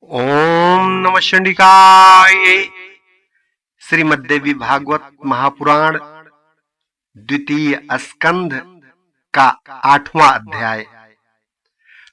ओम नमः चंडिकाय। श्रीमद्देवी भागवत महापुराण द्वितीय स्कंध का 8वां अध्याय।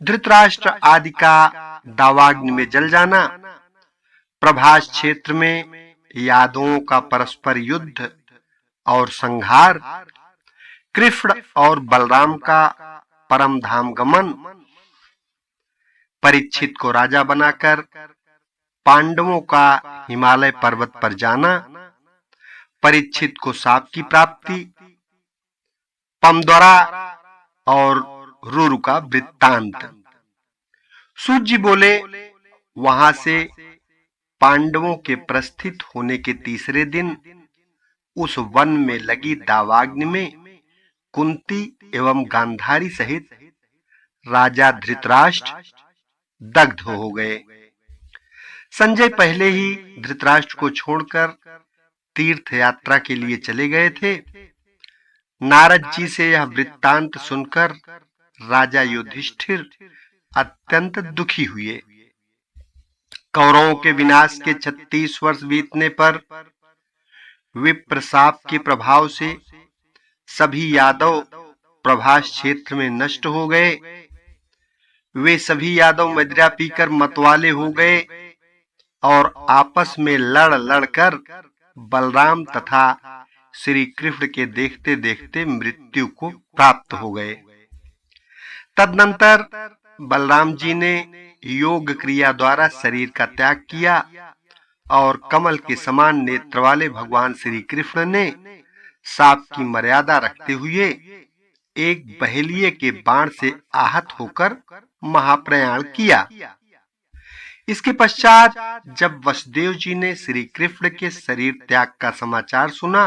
धृतराष्ट्र आदि का दावाग्नि में जल जाना, प्रभास क्षेत्र में यादवों का परस्पर युद्ध और संहार, कृष्ण और बलराम का परम धाम गमन, परीक्षित को राजा बनाकर पांडवों का हिमालय पर्वत पर जाना, परीक्षित को शाप की प्राप्ति, पमद्वारा और रुरु का वृत्तांत। सूत जी बोले, वहां से पांडवों के प्रस्थित होने के तीसरे दिन उस वन में लगी दावाग्नि में कुंती एवं गांधारी सहित राजा धृतराष्ट्र दग्ध हो गए। संजय पहले ही धृतराष्ट्र को छोड़कर तीर्थ यात्रा के लिए चले गए थे। नारद जी से यह वृत्तांत सुनकर राजा युधिष्ठिर अत्यंत दुखी हुए। कौरवों के विनाश के 36 वर्ष बीतने पर विप्र शाप के प्रभाव से सभी यादव प्रभास क्षेत्र में नष्ट हो गए। वे सभी यादव मदिरा पीकर मतवाले हो गए और आपस में लड़-लड़कर बलराम तथा श्री कृष्ण के देखते देखते मृत्यु को प्राप्त हो गए। तदनंतर बलराम जी ने योग क्रिया द्वारा शरीर का त्याग किया और कमल के समान नेत्र वाले भगवान श्री कृष्ण ने सांप की मर्यादा रखते हुए एक बहेलिये के बाण से आहत होकर महाप्रयाण किया। इसके पश्चात जब वसुदेव जी ने श्री कृष्ण के शरीर त्याग का समाचार सुना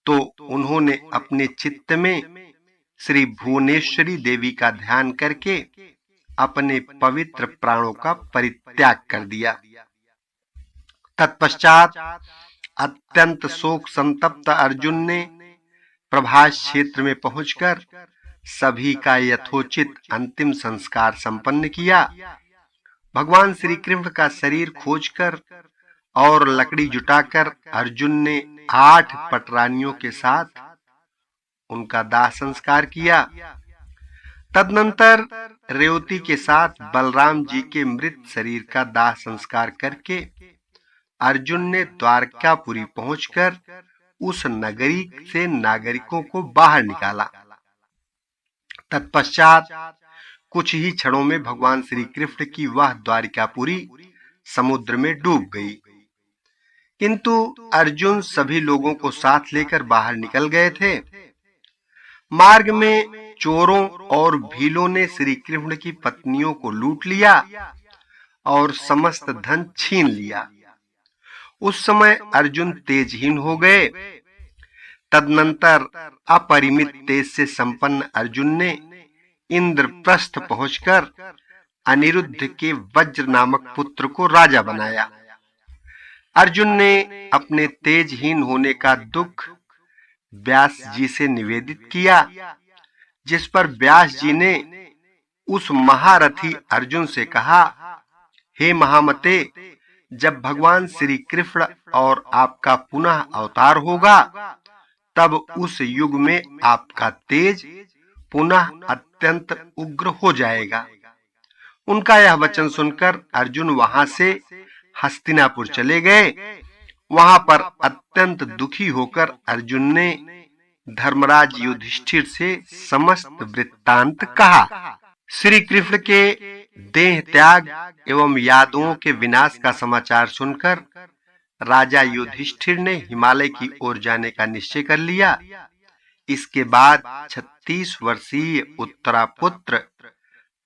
तो उन्होंने अपने चित्त में श्री भुवनेश्वरी देवी का ध्यान करके अपने पवित्र प्राणों का परित्याग कर दिया। तत्पश्चात अत्यंत शोक संतप्त अर्जुन ने प्रभास क्षेत्र में पहुंचकर सभी का यथोचित अंतिम संस्कार संपन्न किया। भगवान श्री कृष्ण का शरीर खोजकर और लकड़ी जुटाकर अर्जुन ने 8 पटरानियों के साथ उनका दाह संस्कार किया। तदनंतर रेवती के साथ बलराम जी के मृत शरीर का दाह संस्कार करके अर्जुन ने द्वारकापुरी पहुंचकर उस नगरी से नागरिकों को बाहर निकाला। तत्पश्चात कुछ ही क्षणों में भगवान श्री कृष्ण की वह द्वारकापुरी समुद्र में डूब गई। किंतु अर्जुन सभी लोगों को साथ लेकर बाहर निकल गए थे। मार्ग में चोरों और भीलों ने श्री कृष्ण की पत्नियों को लूट लिया और समस्त धन छीन लिया। उस समय अर्जुन तेजहीन हो गए। तदनंतर अपरिमित तेज से संपन्न अर्जुन ने इंद्रप्रस्थ पहुंचकर अनिरुद्ध के वज्र नामक पुत्र को राजा बनाया। अर्जुन ने अपने तेजहीन होने का दुख व्यास जी से निवेदित किया, जिस पर व्यास जी ने उस महारथी अर्जुन से कहा, हे महामते, जब भगवान श्री कृष्ण और आपका पुनः अवतार होगा तब उस युग में आपका तेज पुनः अत्यंत उग्र हो जाएगा। उनका यह वचन सुनकर अर्जुन वहां से हस्तिनापुर चले गए। वहां पर अत्यंत दुखी होकर अर्जुन ने धर्मराज युधिष्ठिर से समस्त वृत्तांत कहा। श्री कृष्ण के देह त्याग एवं यादवों के विनाश का समाचार सुनकर राजा युधिष्ठिर ने हिमालय की ओर जाने का निश्चय कर लिया। इसके बाद 36 वर्षीय उत्तरापुत्र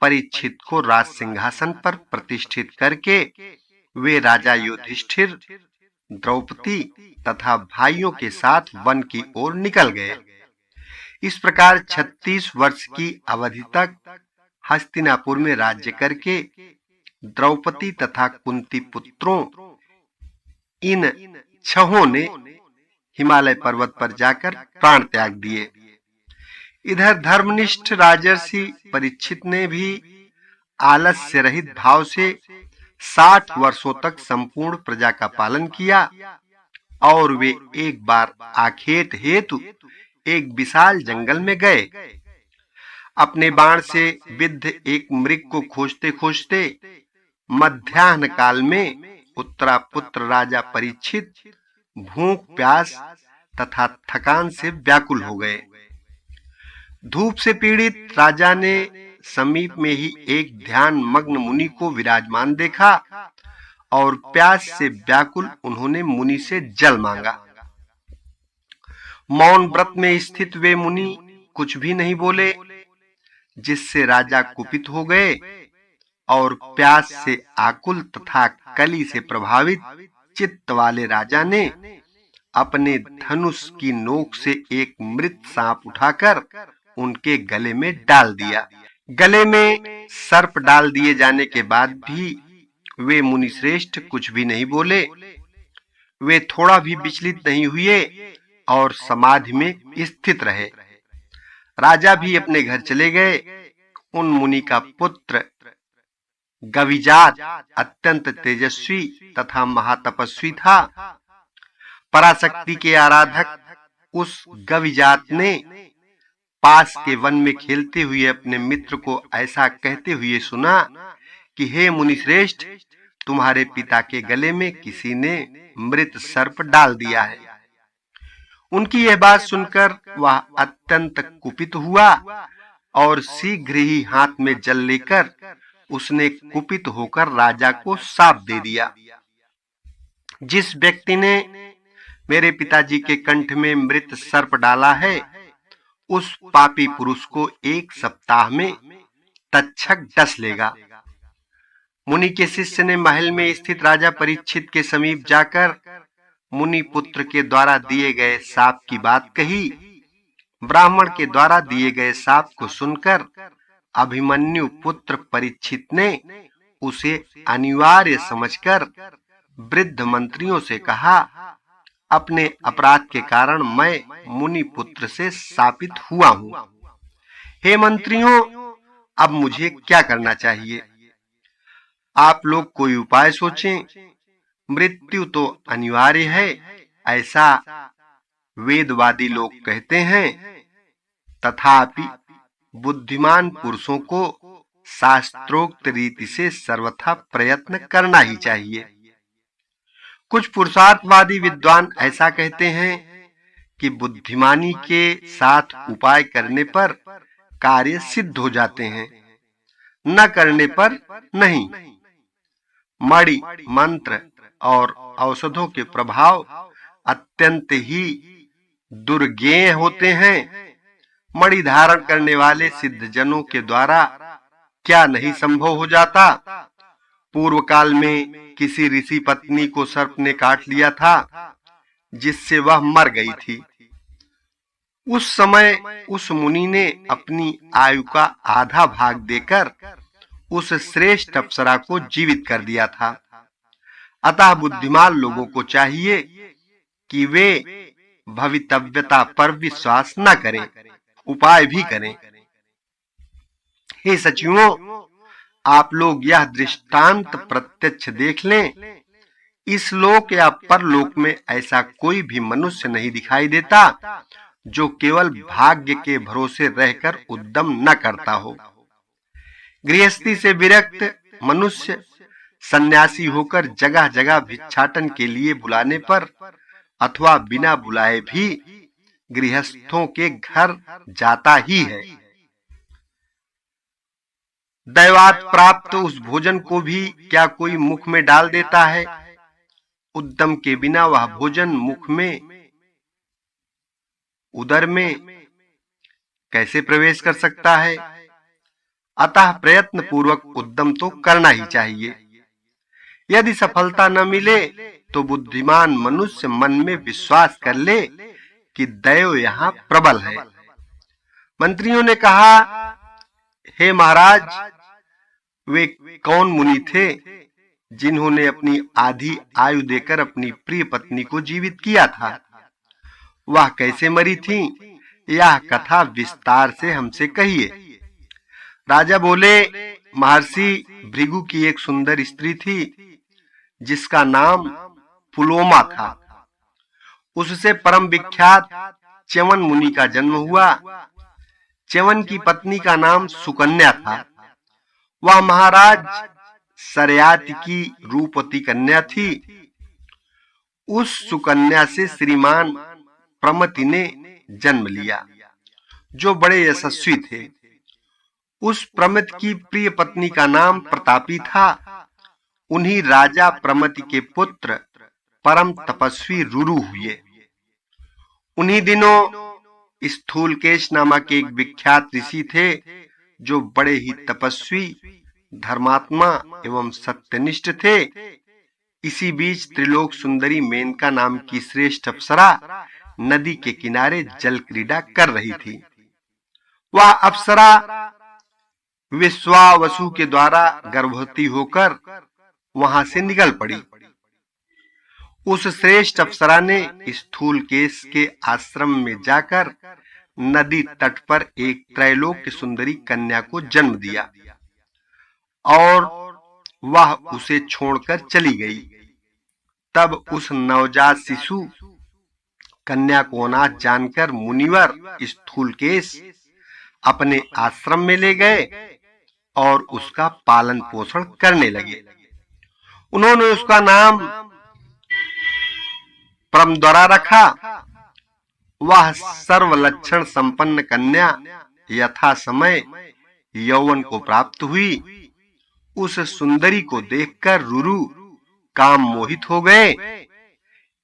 परीक्षित को राज सिंहासन पर प्रतिष्ठित करके वे राजा युधिष्ठिर, द्रौपदी तथा भाइयों के साथ वन की ओर निकल गए। इस प्रकार 36 वर्ष की अवधि तक हस्तिनापुर में राज्य करके द्रौपदी तथा कुंती पुत्रों इन 6 ने हिमालय पर्वत पर जाकर प्राण त्याग दिए। इधर धर्मनिष्ठ राजर्षि परीक्षित ने भी आलस्य रहित भाव से 60 वर्षों तक संपूर्ण प्रजा का पालन किया और वे एक बार आखेट हेतु एक विशाल जंगल में गए। अपने बाण से विद्ध एक मृग को खोजते खोजते मध्याह्न काल में उत्तरापुत्र राजा परीक्षित भूख प्यास तथा थकान से व्याकुल हो गए। धूप से पीड़ित राजा ने समीप में ही एक ध्यान मग्न मुनि को विराजमान देखा और प्यास से व्याकुल उन्होंने मुनि से जल मांगा। मौन व्रत में स्थित वे मुनि कुछ भी नहीं बोले, जिससे राजा कुपित हो गए और प्यास से आकुल तथा कली से प्रभावित चित्त वाले राजा ने अपने धनुष की नोक से एक मृत सांप उठाकर उनके गले में डाल दिया। गले में सर्प डाल दिए जाने के बाद भी वे मुनिश्रेष्ठ कुछ भी नहीं बोले। वे थोड़ा भी विचलित नहीं हुए और समाधि में स्थित रहे। राजा भी अपने घर चले गए। उन मुनि का पुत्र गविजात अत्यंत तेजस्वी तथा महातपस्वी था। पराशक्ति के आराधक उस गविजात ने पास के वन में खेलते हुए अपने मित्र को ऐसा कहते हुए सुना कि हे मुनिश्रेष्ठ, तुम्हारे पिता के गले में किसी ने मृत सर्प डाल दिया है। उनकी यह बात सुनकर वह अत्यंत कुपित हुआ और शीघ्र ही हाथ में जल लेकर उसने कुपित होकर राजा को शाप दे दिया। जिस व्यक्ति ने मेरे पिताजी के कंठ में मृत सर्प डाला है, उस पापी पुरुष को 1 सप्ताह में तक्षक डस लेगा। मुनि के शिष्य ने महल में स्थित राजा परीक्षित के समीप जाकर मुनि पुत्र के द्वारा दिए गए शाप की बात कही। ब्राह्मण के द्वारा दिए गए शाप को सुनकर अभिमन्यु पुत्र परीक्षित ने उसे अनिवार्य समझकर वृद्ध मंत्रियों से कहा, अपने अपराध के कारण मैं मुनि पुत्र से शापित हुआ हूं। हे मंत्रियों, अब मुझे क्या करना चाहिए? आप लोग कोई उपाय सोचें। मृत्यु तो अनिवार्य है, ऐसा वेदवादी लोग कहते हैं। तथापि बुद्धिमान पुरुषों को शास्त्रोक्त रीति से सर्वथा प्रयत्न करना ही चाहिए। कुछ पुरुषार्थवादी विद्वान ऐसा कहते हैं कि बुद्धिमानी के साथ उपाय करने पर कार्य सिद्ध हो जाते हैं, न करने पर नहीं। मणि मंत्र और औषधों के प्रभाव अत्यंत ही दुर्गेय होते हैं। मणि धारण करने वाले सिद्धजनों के द्वारा क्या नहीं संभव हो जाता। पूर्व काल में किसी ऋषि पत्नी को सर्प ने काट लिया था, जिससे वह मर गई थी। उस समय उस मुनि ने अपनी आयु का आधा भाग देकर उस श्रेष्ठ अप्सरा को जीवित कर दिया था। अतः बुद्धिमान लोगों को चाहिए कि वे भवितव्यता पर विश्वास न करें, उपाय भी करें। हे सचिवों, आप लोग यह दृष्टांत प्रत्यक्ष देख लें। इस लोक या परलोक में ऐसा कोई भी मनुष्य नहीं दिखाई देता जो केवल भाग्य के भरोसे रहकर उद्यम न करता हो। गृहस्थी से विरक्त मनुष्य सन्यासी होकर जगह जगह भिक्षाटन के लिए बुलाने पर अथवा बिना बुलाए भी गृहस्थों के घर जाता ही है। दैवात प्राप्त उस भोजन को भी क्या कोई मुख में डाल देता है? उद्यम के बिना वह भोजन मुख में, उदर में कैसे प्रवेश कर सकता है? अतः प्रयत्न पूर्वक उद्यम तो करना ही चाहिए। यदि सफलता न मिले तो बुद्धिमान मनुष्य मन में विश्वास कर ले कि दैव यहाँ प्रबल है। मंत्रियों ने कहा, हे महाराज, वे कौन मुनि थे जिन्होंने अपनी आधी आयु देकर अपनी प्रिय पत्नी को जीवित किया था? वह कैसे मरी थी? यह कथा विस्तार से हमसे कहिए। राजा बोले, महर्षि भृगु की एक सुंदर स्त्री थी जिसका नाम पुलोमा था। उससे परम विख्यात च्यवन मुनि का जन्म हुआ। च्यवन की पत्नी का नाम सुकन्या था। वह महाराज सरयाति की रूपवती कन्या थी। उस सुकन्या से श्रीमान प्रमति ने जन्म लिया, जो बड़े यशस्वी थे। उस प्रमति की प्रिय पत्नी का नाम प्रतापी था। उन्हीं राजा प्रमति के पुत्र परम तपस्वी रुरु हुए। उन्हीं दिनों स्थूलकेश नामक एक विख्यात ऋषि थे, जो बड़े ही तपस्वी, धर्मात्मा एवं सत्यनिष्ठ थे। इसी बीच त्रिलोक सुंदरी मेनका नाम की श्रेष्ठ अप्सरा नदी के किनारे जल क्रीड़ा कर रही थी। वह अप्सरा विश्वावसु के द्वारा गर्भवती होकर वहां से निकल पड़ी। उस श्रेष्ठ अप्सरा ने स्थूलकेश के आश्रम में जाकर नदी तट पर एक त्रैलोक्य सुंदरी कन्या को जन्म दिया और वह उसे छोड़कर चली गई। तब उस नवजात शिशु कन्या को अनाथ जानकर मुनिवर स्थूलकेश अपने आश्रम में ले गए और उसका पालन पोषण करने लगे। उन्होंने उसका नाम परमद्वारा रखा। वह सर्वलक्षण संपन्न कन्या यथा समय यौवन को प्राप्त हुई। उस सुंदरी को देखकर रुरु काम मोहित हो गए।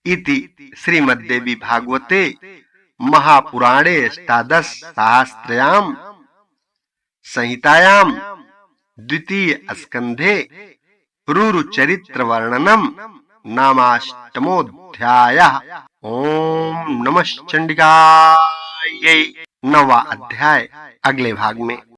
इति श्रीमद्देवी भागवते महापुराणे अष्टादश सहस्त्रयाम संहितायाम द्वितीय स्कंधे रुरु चरित्र वर्णनम नामाष्टमोऽध्यायः। ओम नमः चंडिकायै। 9वां अध्याय अगले भाग में।